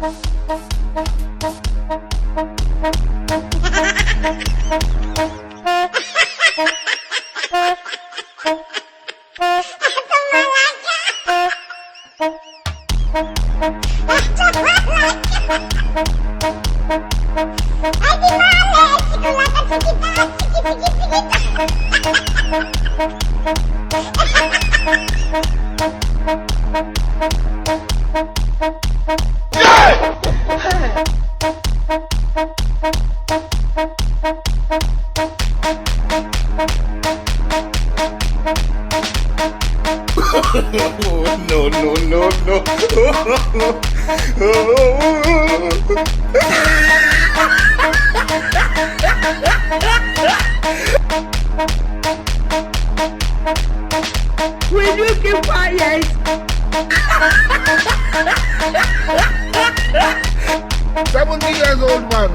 No. Will you keep quiet? 70 years old man.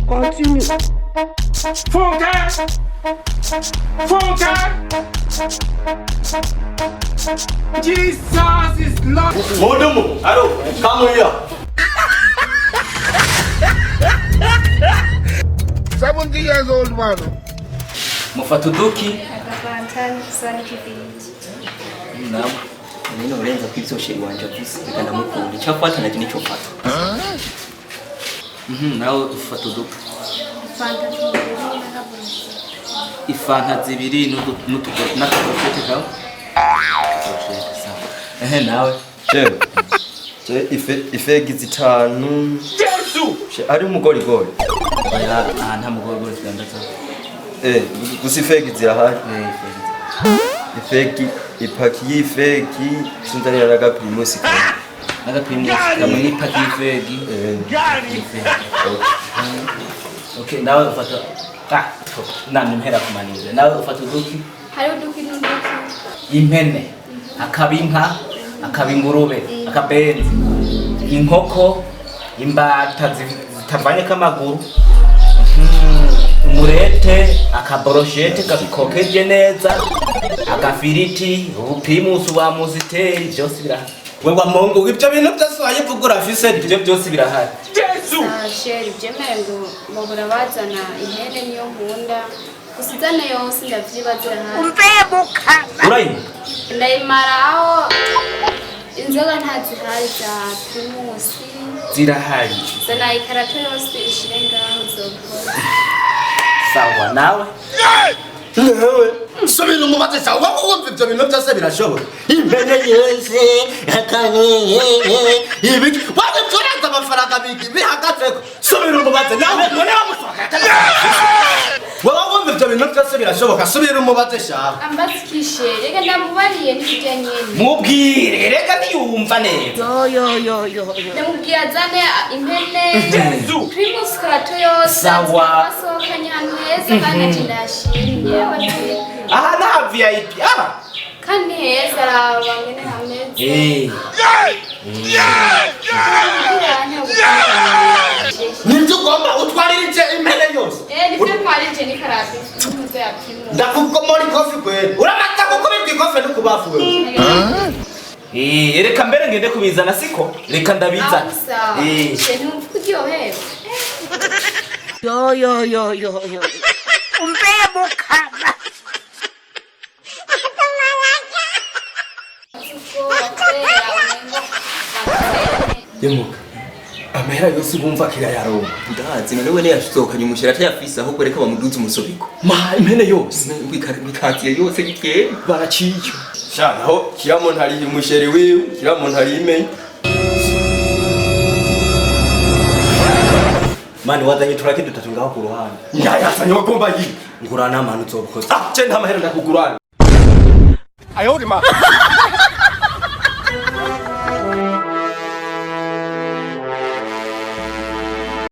Continue. Funka! Jesus is Lord! Modumu, hello, come here. 70 years old man. Mufatuduki. Naam. Nino ulenza kwizo sheri wanje visi kana mukunda cyafata na kini cyofata. Nawe ufatuduki. Ifanta zibiri n'utugote kawe. Nawe. Ifegi zitanu. Jesu! Ari umugori gori. Oya nta mugore standards. Gusa ifegi zirahari. Ifegi ipaki y'ifegi sinzanira n'agaprimus kamwe. N'agaprimus kamwe n'ipaki y'ifegi. Okay, nawe ufata namwe mpera kumanira. Nawe ufata uduki? Hari uduki n'uduki. Impene, akabinka, akabingurube, akabenzi, inkoko, imbata zitavanye kamaguru. Umurete, akaboroshete kabikokeje neza, agafiriti, ubuprimus wa muziteri byose birahari. Wewe Mungu ibyo bintu byose wayivugura afise ibyo byose birahari. Jesu! Sheri byemerego babura bazana ihene niyo nkunda. Usizane yose ndavyibazira hano. Umukobwa. Urayima? Ndayimaraho inzoga ntazihari za primus. Zirahari. Zana ikarato yose ishire ngaho zokora. Sawa nawe? Nawe. Sobino mubaze sawa wumva ibyo bintu byose birashoboka. Impene yose akaniye. Ibiki waba turaza amafaranga biki bihagaze. Sobino mubaze nawe none wamusoka. Waba wumva ibyo bintu byose birashoboka. Sobino mubaze sha. Ambasikishe rega ndamubariye n'ibyo nyene. Mubwire rega niyumva neza. Yo. Ndamubwiye azane impene. Jesu! Primus karato yose. Sawa. Asohokanye ahantu heza kandi ndashimye. Aha na VIP aba. Kandi heza araba ngene hameze. Ninzu gomba utwaririje impene yose. Nibyo twarije ni karate. N'umuze ya primus. Ndakukomora ikofi kwe. Uramata gukubita ikofi no kubafu wewe. Reka mbere ngende kubizana siko. Reka ndabizana. Shenu kuryohera. Yo. Umukobwa. Yemuka. Amahera yose bumva kira yaronka. Ndazi none wene yashokanye umushera atayafisa aho kwereka bamuduze umusobiko. Ma impene yose Bikatiye yose gike baraciye. Shanaho kiramo ntari umusheri wiwe, kiramo ntari imenye. Mani wazanye turake dutatu ngaho ku ruhande. Yasanye wagomba yi. Ngurana amanu zobukoze. Je nta mahera ndakugurana. Ayodi ma.